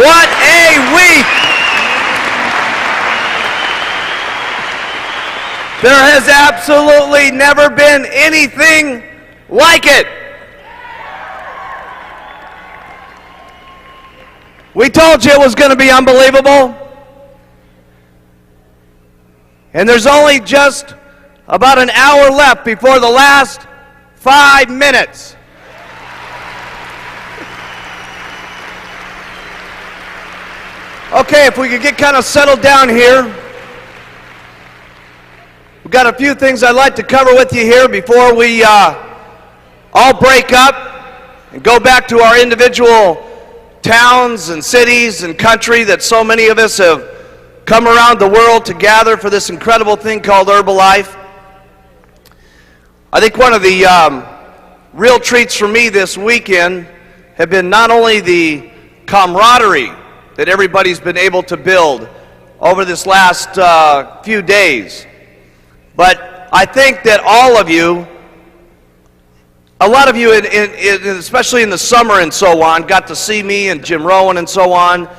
What a week! There has absolutely never been anything like it. We told you it was going to be unbelievable. And there's only just about an hour left before the last 5 minutes. Okay, if we could get kind of settled down here. We've got a few things I'd like to cover with you here before we all break up and go back to our individual towns and cities and country that so many of us have come around the world to gather for this incredible thing called Herbalife. I think one of the real treats for me this weekend have been not only the camaraderie that everybody's been able to build over this last few days, but I think that all of you, a lot of you, especially in the summer and so on, got to see me and Jim Rowan and so on,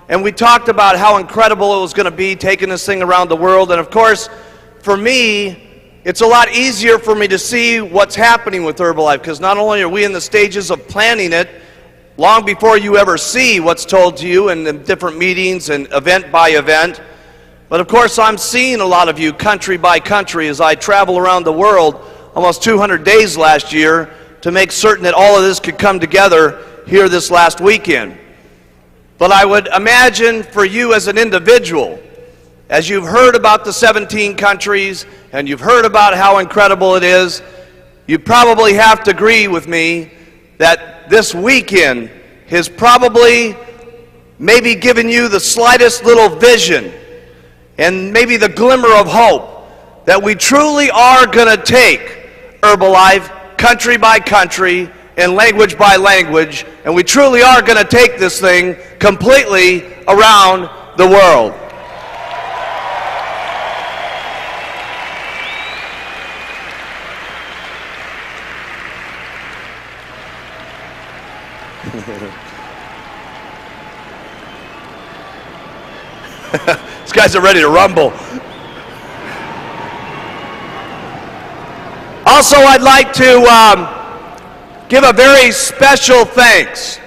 and we talked about how incredible it was going to be taking this thing around the world. And of course, for me, it's a lot easier for me to see what's happening with Herbalife, because not only are we in the stages of planning it, long before you ever see what's told to you in the different meetings and event by event, but of course I'm seeing a lot of you country by country as I travel around the world, almost 200 days last year, to make certain that all of this could come together here this last weekend. But I would imagine for you as an individual, as you've heard about the 17 countries and you've heard about how incredible it is, you probably have to agree with me that this weekend has probably maybe given you the slightest little vision and maybe the glimmer of hope that we truly are going to take Herbalife country by country and language by language, and we truly are going to take this thing completely around the world. These guys are ready to rumble. Also, I'd like to give a very special thanks.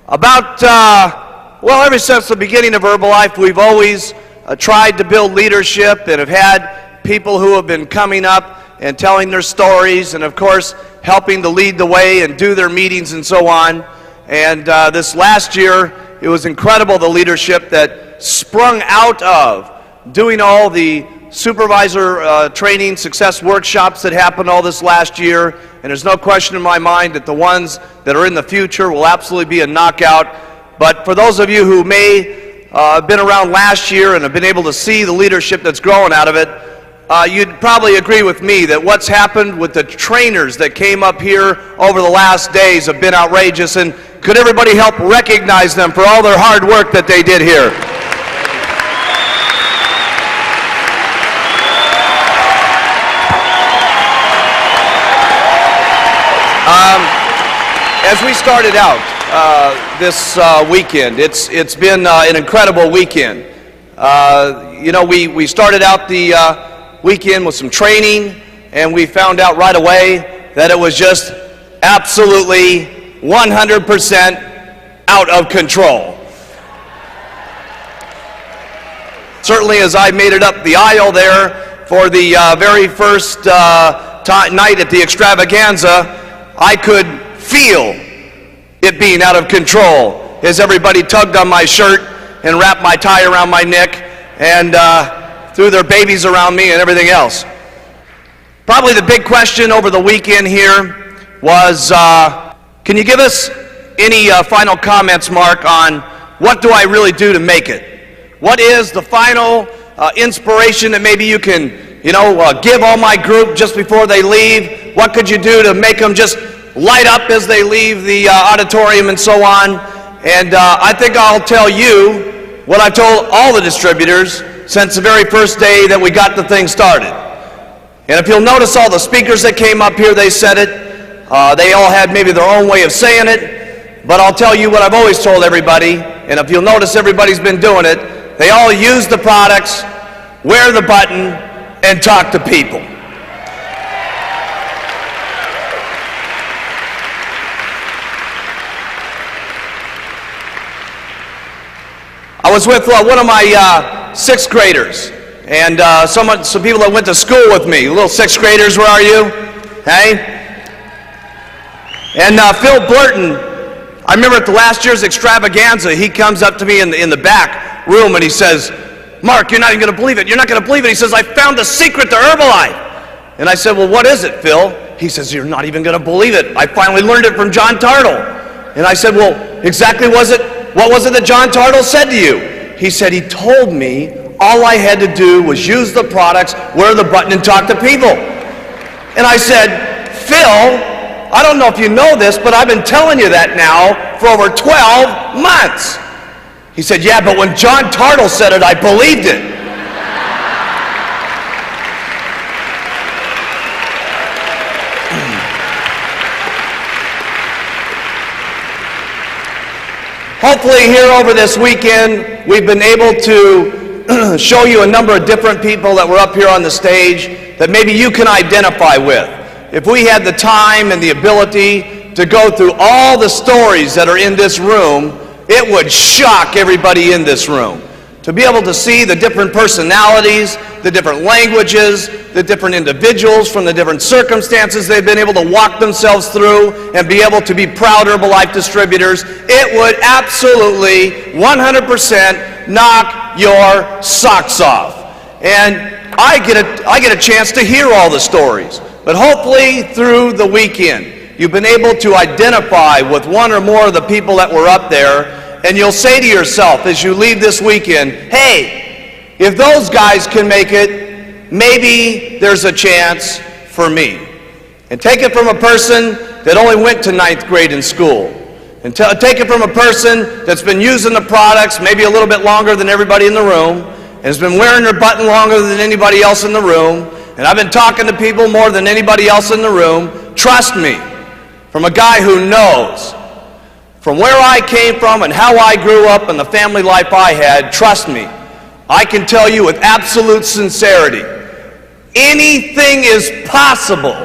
Ever since the beginning of Herbalife, we've always tried to build leadership and have had people who have been coming up and telling their stories and, of course, helping to lead the way and do their meetings and so on. And this last year, it was incredible, the leadership that sprung out of doing all the supervisor training success workshops that happened all this last year. And there's no question in my mind that the ones that are in the future will absolutely be a knockout. But for those of you who may have been around last year and have been able to see the leadership that's growing out of it, you'd probably agree with me that what's happened with the trainers that came up here over the last days have been outrageous. And could everybody help recognize them for all their hard work that they did here? As we started out this weekend, it's been an incredible weekend. We started out the weekend with some training, and we found out right away that it was just absolutely 100% out of control. Certainly as I made it up the aisle there for the very first night at the extravaganza, I could feel it being out of control as everybody tugged on my shirt and wrapped my tie around my neck and threw their babies around me and everything else. Probably the big question over the weekend here was, can you give us any final comments, Mark, on what do I really do to make it? What is the final inspiration that maybe you can, give all my group just before they leave? What could you do to make them just light up as they leave the auditorium and so on? And I think I'll tell you what I've told all the distributors since the very first day that we got the thing started. And if you'll notice all the speakers that came up here, they said it. They all had maybe their own way of saying it. But I'll tell you what I've always told everybody. and if you'll notice everybody's been doing it, they all use the products, wear the button, and talk to people. I was with one of my sixth graders, and some people that went to school with me. Little sixth graders, where are you? Hey? And Phil Blurton, I remember at the last year's extravaganza, he comes up to me in the back room and he says, "Mark, you're not even going to believe it. You're not going to believe it." He says, "I found the secret to Herbalife." And I said, "Well, what is it, Phil?" He says, "You're not even going to believe it. I finally learned it from John Tartle." And I said, "Well, exactly what was it that John Tartle said to you?" He said, "He told me all I had to do was use the products, wear the button, and talk to people." And I said, "Phil, I don't know if you know this, but I've been telling you that now for over 12 months. He said, "Yeah, but when John Tartle said it, I believed it." Hopefully here over this weekend, we've been able to show you a number of different people that were up here on the stage that maybe you can identify with. If we had the time and the ability to go through all the stories that are in this room, it would shock everybody in this room. To be able to see the different personalities, the different languages, the different individuals from the different circumstances they've been able to walk themselves through and be able to be proud Herbalife distributors, it would absolutely 100% knock your socks off. And I get a chance to hear all the stories. But hopefully through the weekend, you've been able to identify with one or more of the people that were up there, and you'll say to yourself as you leave this weekend, "Hey, if those guys can make it, maybe there's a chance for me." And take it from a person that only went to 9th grade in school. And take it from a person that's been using the products maybe a little bit longer than everybody in the room, and has been wearing their button longer than anybody else in the room, and I've been talking to people more than anybody else in the room. Trust me, from a guy who knows from where I came from and how I grew up and the family life I had, trust me, I can tell you with absolute sincerity, anything is possible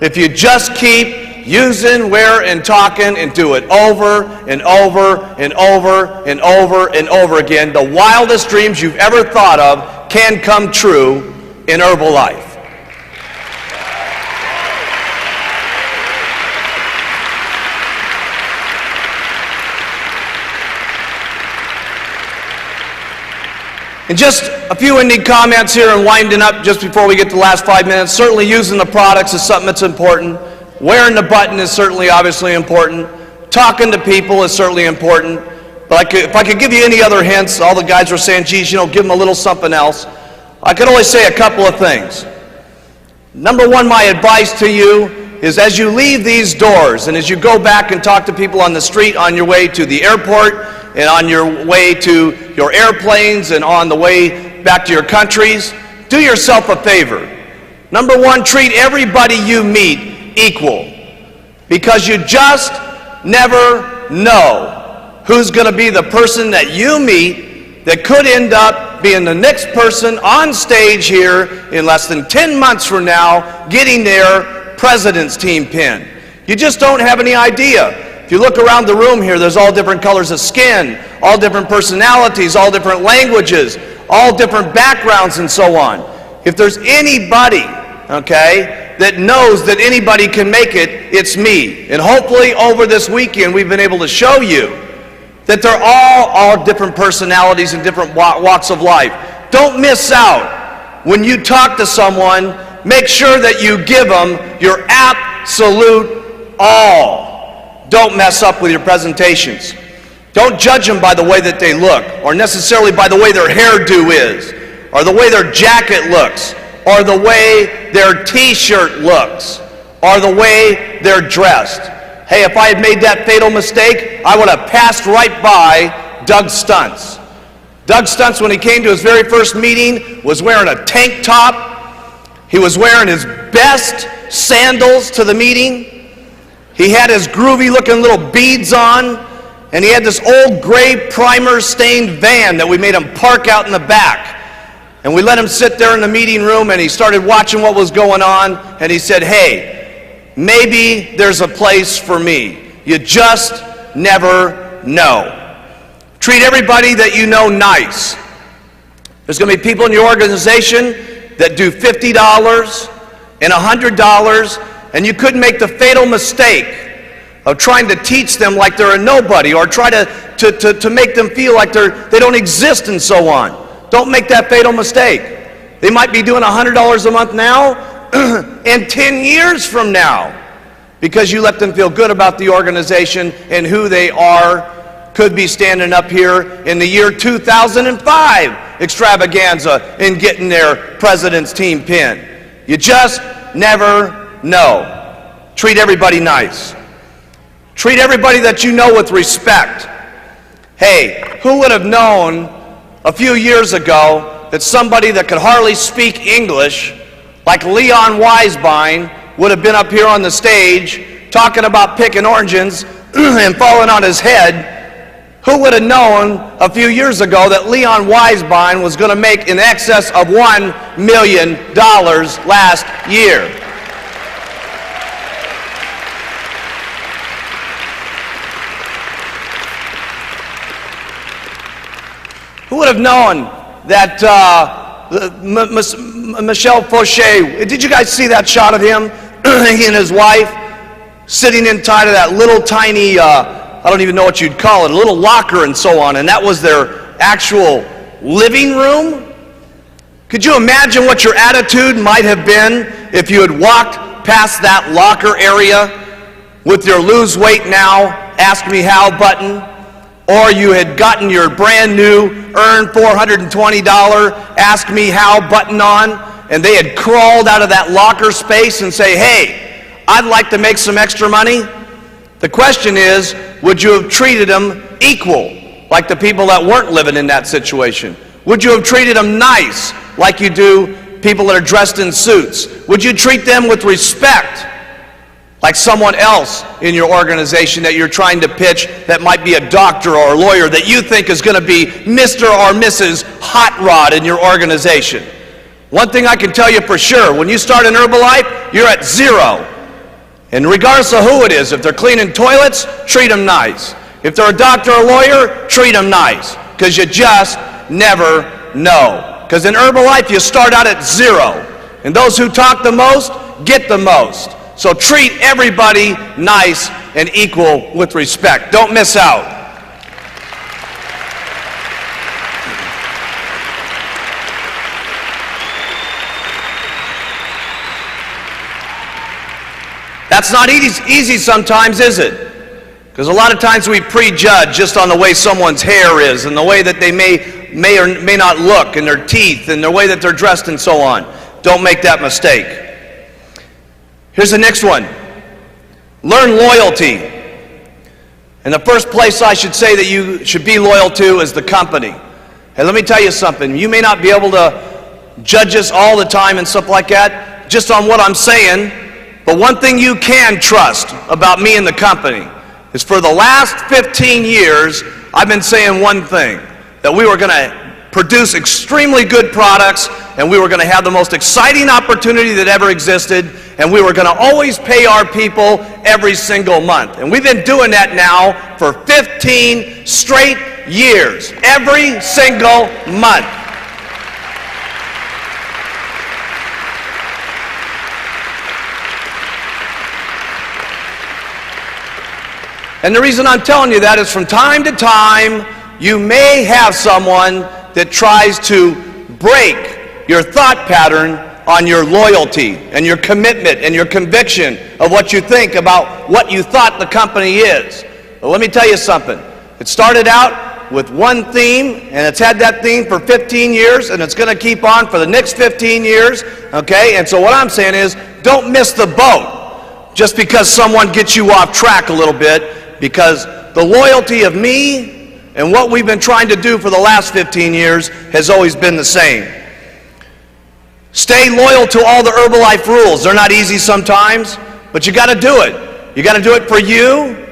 if you just keep using, wear, and talking and do it over and over and over and over and over again. The wildest dreams you've ever thought of can come true in Herbalife. And just a few ending comments here and winding up just before we get to the last 5 minutes. Certainly using the products is something that's important. Wearing the button is certainly obviously important. Talking to people is certainly important. But if I could give you any other hints, all the guys were saying, geez, you know, give them a little something else. I could only say a couple of things. Number one, my advice to you is as you leave these doors and as you go back and talk to people on the street on your way to the airport and on your way to your airplanes and on the way back to your countries, do yourself a favor. Number one, treat everybody you meet equal, because you just never know who's going to be the person that you meet that could end up being the next person on stage here in less than 10 months from now getting their president's team pin. You just don't have any idea. If you look around the room here, there's all different colors of skin, all different personalities, all different languages, all different backgrounds and so on. If there's anybody, okay, that knows that anybody can make it, it's me. And hopefully over this weekend we've been able to show you that they're all different personalities and different walks of life. Don't miss out. When you talk to someone, make sure that you give them your absolute all. Don't mess up with your presentations. Don't judge them by the way that they look, or necessarily by the way their hairdo is, or the way their jacket looks, or the way their t-shirt looks, or the way they're dressed. Hey, if I had made that fatal mistake, I would have passed right by Doug Stuntz. Doug Stuntz, when he came to his very first meeting, was wearing a tank top. He was wearing his best sandals to the meeting. He had his groovy looking little beads on, And he had this old gray primer-stained van that we made him park out in the back. And we let him sit there in the meeting room, and he started watching what was going on, and he said, hey, maybe there's a place for me. You just never know. Treat everybody that you know nice. There's going to be people in your organization that do $50 and $100, and you couldn't make the fatal mistake of trying to teach them like they're a nobody, or try to make them feel like they don't exist and so on. Don't make that fatal mistake. They might be doing $100 a month now and 10 years from now, because you let them feel good about the organization and who they are. Could be standing up here in the year 2005 extravaganza and getting their president's team pin. You just never know. Treat everybody nice. Treat everybody that you know with respect. Hey, who would have known a few years ago that somebody that could hardly speak English, like Leon Weisbein, would have been up here on the stage talking about picking oranges and falling on his head? Who would have known a few years ago that Leon Weisbein was going to make in excess of $1 million last year? Who would have known that Michel Fauché, did you guys see that shot of him, he and his wife, sitting inside of that little tiny, I don't even know what you'd call it, a little locker and so on, and that was their actual living room? Could you imagine what your attitude might have been if you had walked past that locker area with your lose weight now, ask me how button, or you had gotten your brand new earn $420 ask me how button on, and they had crawled out of that locker space and say, hey, I'd like to make some extra money? The question is, would you have treated them equal, like the people that weren't living in that situation? Would you have treated them nice, like you do people that are dressed in suits? Would you treat them with respect, like someone else in your organization that you're trying to pitch that might be a doctor or a lawyer that you think is going to be Mr. or Mrs. Hot Rod in your organization? One thing I can tell you for sure, when you start in Herbalife, you're at zero. And regardless of who it is, if they're cleaning toilets, treat them nice. If they're a doctor or a lawyer, treat them nice, because you just never know. Because in Herbalife, you start out at zero. And those who talk the most get the most. So treat everybody nice and equal with respect. Don't miss out. That's not easy sometimes, is it? Because a lot of times we prejudge just on the way someone's hair is and the way that they may or may not look, and their teeth and the way that they're dressed and so on. Don't make that mistake. Here's the next one. Learn loyalty. And the first place I should say that you should be loyal to is the company. Hey, let me tell you something. You may not be able to judge us all the time and stuff like that just on what I'm saying, but one thing you can trust about me and the company is for the last 15 years, I've been saying one thing, that we were going to produce extremely good products, and we were going to have the most exciting opportunity that ever existed, and we were going to always pay our people every single month. And we've been doing that now for 15 straight years, every single month. And the reason I'm telling you that is from time to time, you may have someone that tries to break your thought pattern on your loyalty and your commitment and your conviction of what you think about what you thought the company is. Well, let me tell you something. It started out with one theme, and it's had that theme for 15 years, and it's going to keep on for the next 15 years, okay? And so what I'm saying is, don't miss the boat just because someone gets you off track a little bit, because the loyalty of me and what we've been trying to do for the last 15 years has always been the same. Stay loyal to all the Herbalife rules. They're not easy sometimes, but you got to do it. You got to do it for you.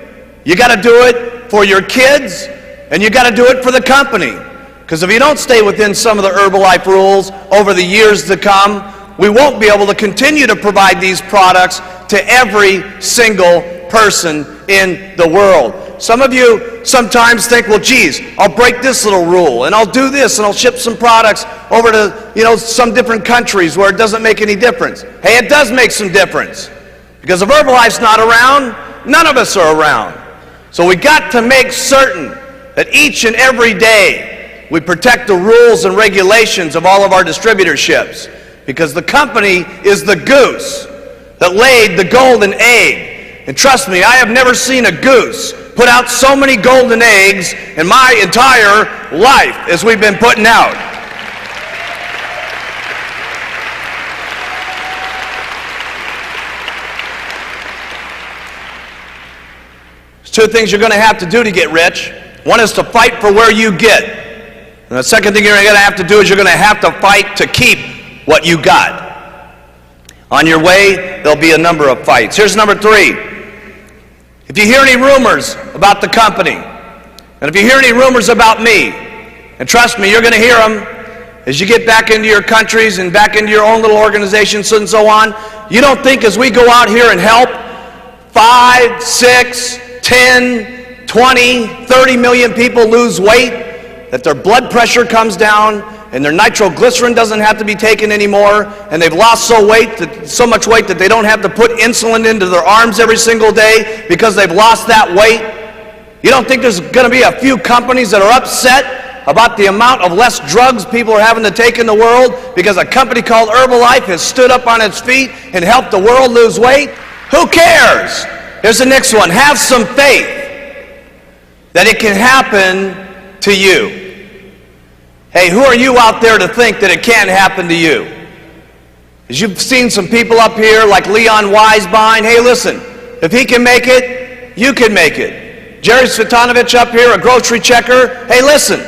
You got to do it for your kids, and you got to do it for the company. Because if you don't stay within some of the Herbalife rules over the years to come, we won't be able to continue to provide these products to every single person in the world. Some of you sometimes think, well, geez, I'll break this little rule, and I'll do this, and I'll ship some products over to, some different countries where it doesn't make any difference. Hey, it does make some difference. Because if Herbalife's not around, none of us are around. So we got to make certain that each and every day we protect the rules and regulations of all of our distributorships. Because the company is the goose that laid the golden egg. And trust me, I have never seen a goose put out so many golden eggs in my entire life as we've been putting out. There's two things you're going to have to do to get rich. One is to fight for where you get. And the second thing you're going to have to do is you're going to have to fight to keep what you got. On your way, there'll be a number of fights. Here's number 3. If you hear any rumors about the company, and if you hear any rumors about me, and trust me, you're going to hear them as you get back into your countries and back into your own little organizations and so on. You don't think as we go out here and help 5, 6, 10, 20, 30 million people lose weight, that their blood pressure comes down, and their nitroglycerin doesn't have to be taken anymore, and they've lost so much weight that they don't have to put insulin into their arms every single day because they've lost that weight? You don't think there's going to be a few companies that are upset about the amount of less drugs people are having to take in the world because a company called Herbalife has stood up on its feet and helped the world lose weight? Who cares? Here's the next one. Have some faith that it can happen to you. Hey, who are you out there to think that it can't happen to you? As you've seen some people up here like Leon Weisbein. Hey, listen, if he can make it, you can make it. Jerry Svetanovich up here, a grocery checker. Hey, listen,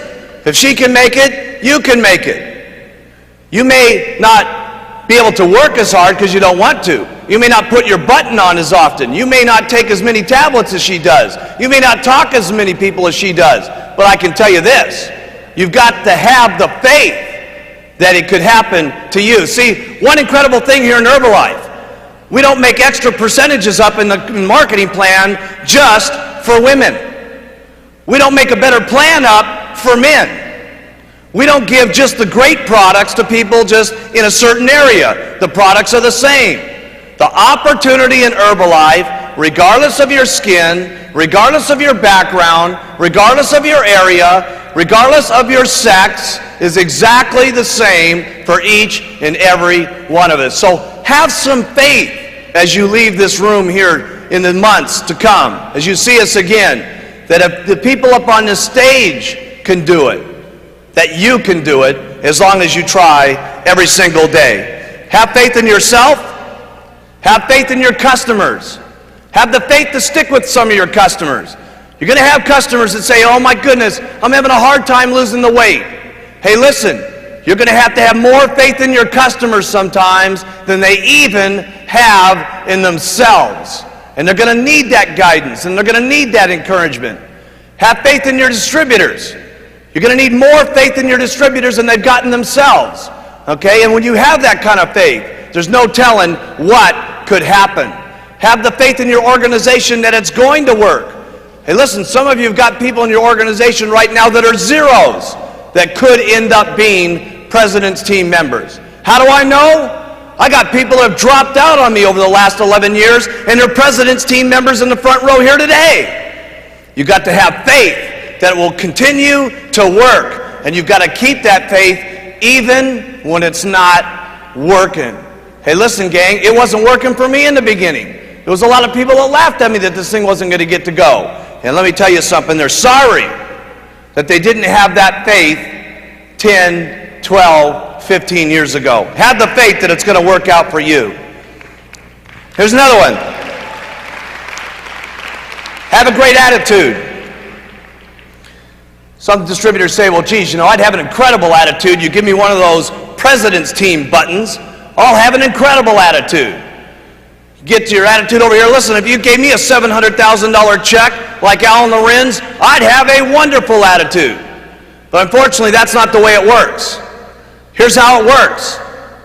if she can make it, you can make it. You may not be able to work as hard because you don't want to. You may not put your button on as often. You may not take as many tablets as she does. You may not talk as many people as she does. But I can tell you this. You've got to have the faith that it could happen to you. See, one incredible thing here in Herbalife, we don't make extra percentages up in the marketing plan just for women. We don't make a better plan up for men. We don't give just the great products to people just in a certain area. The products are the same. The opportunity in Herbalife, regardless of your skin, regardless of your background, regardless of your area, regardless of your sex, is exactly the same for each and every one of us. So have some faith as you leave this room here in the months to come, as you see us again, that if the people up on this stage can do it, that you can do it as long as you try every single day. Have faith in yourself. Have faith in your customers. Have the faith to stick with some of your customers. You're going to have customers that say, oh my goodness, I'm having a hard time losing the weight. Hey, listen, you're going to have more faith in your customers sometimes than they even have in themselves. And they're going to need that guidance, and they're going to need that encouragement. Have faith in your distributors. You're going to need more faith in your distributors than they've gotten themselves. Okay, and when you have that kind of faith, there's no telling what could happen. Have the faith in your organization that it's going to work. Hey, listen, some of you have got people in your organization right now that are zeros that could end up being president's team members. How do I know? I got people that have dropped out on me over the last 11 years, and they're president's team members in the front row here today. You've got to have faith that it will continue to work, and you've got to keep that faith even when it's not working. Hey, listen, gang, it wasn't working for me in the beginning. There was a lot of people that laughed at me that this thing wasn't going to get to go. And let me tell you something, they're sorry that they didn't have that faith 10, 12, 15 years ago. Have the faith that it's going to work out for you. Here's another one. Have a great attitude. Some distributors say, well, geez, I'd have an incredible attitude. You give me one of those president's team buttons, I'll have an incredible attitude. Get to your attitude over here. Listen, if you gave me a $700,000 check like Alan Lorenz, I'd have a wonderful attitude. But unfortunately, that's not the way it works. Here's how it works.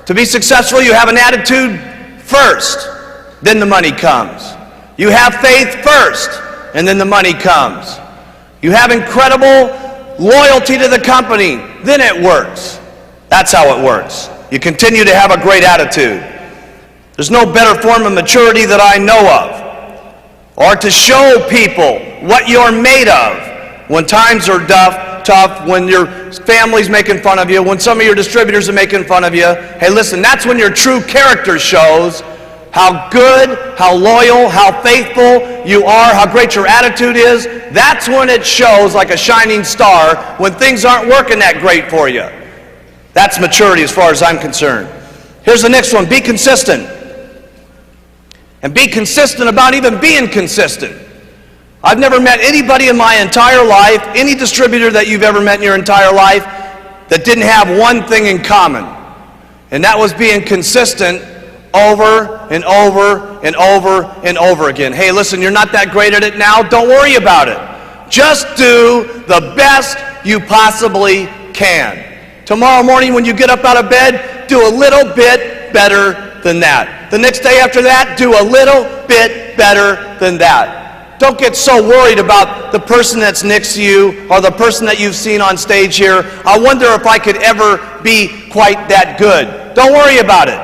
To be successful, you have an attitude first, then the money comes. You have faith first, and then the money comes. You have incredible loyalty to the company, then it works. That's how it works. You continue to have a great attitude. There's no better form of maturity that I know of, or to show people what you're made of when times are tough, when your family's making fun of you, when some of your distributors are making fun of you. Hey, listen, that's when your true character shows how good, how loyal, how faithful you are, how great your attitude is. That's when it shows like a shining star when things aren't working that great for you. That's maturity as far as I'm concerned. Here's the next one. Be consistent. And be consistent about even being consistent. I've never met anybody in my entire life, any distributor that you've ever met in your entire life, that didn't have one thing in common. And that was being consistent over and over and over and over again. Hey, listen, you're not that great at it now. Don't worry about it. Just do the best you possibly can. Tomorrow morning when you get up out of bed, do a little bit better than that. The next day after that, do a little bit better than that. Don't get so worried about the person that's next to you or the person that you've seen on stage here. I wonder if I could ever be quite that good. Don't worry about it.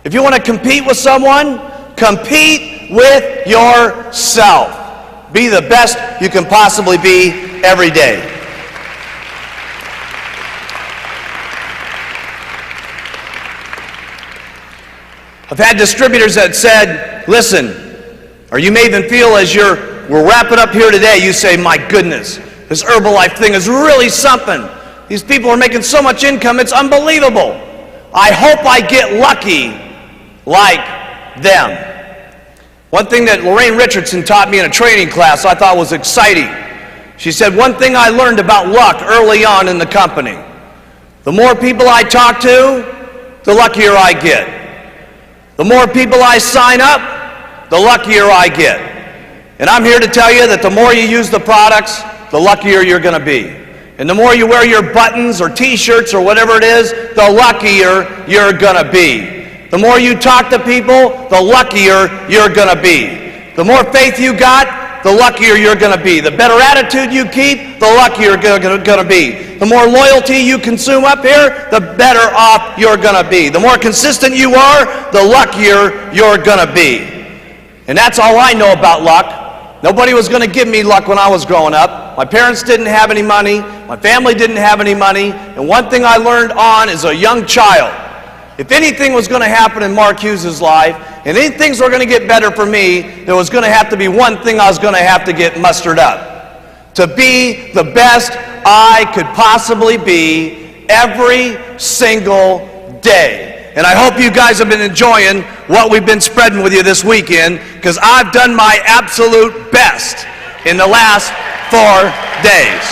If you want to compete with someone, compete with yourself. Be the best you can possibly be every day. I've had distributors that said, listen, or you may even feel as we're wrapping up here today, you say, my goodness, this Herbalife thing is really something. These people are making so much income, it's unbelievable. I hope I get lucky like them. One thing that Lorraine Richardson taught me in a training class I thought was exciting. She said, one thing I learned about luck early on in the company. The more people I talk to, the luckier I get. The more people I sign up, the luckier I get. And I'm here to tell you that the more you use the products, the luckier you're going to be. And the more you wear your buttons or t-shirts or whatever it is, the luckier you're going to be. The more you talk to people, the luckier you're going to be. The more faith you got, the luckier you're going to be. The better attitude you keep, the luckier you're going to be. The more loyalty you consume up here, the better off you're going to be. The more consistent you are, the luckier you're going to be. And that's all I know about luck. Nobody was going to give me luck when I was growing up. My parents didn't have any money. My family didn't have any money. And one thing I learned on as a young child, if anything was going to happen in Mark Hughes' life, and any things were going to get better for me, there was going to have to be one thing I was going to have to get mustered up. To be the best I could possibly be every single day. And I hope you guys have been enjoying what we've been spreading with you this weekend, because I've done my absolute best in the last 4 days.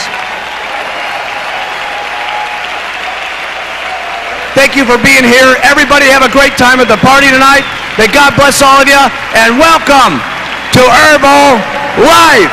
Thank you for being here. Everybody have a great time at the party tonight. May God bless all of you, and welcome to Herbalife.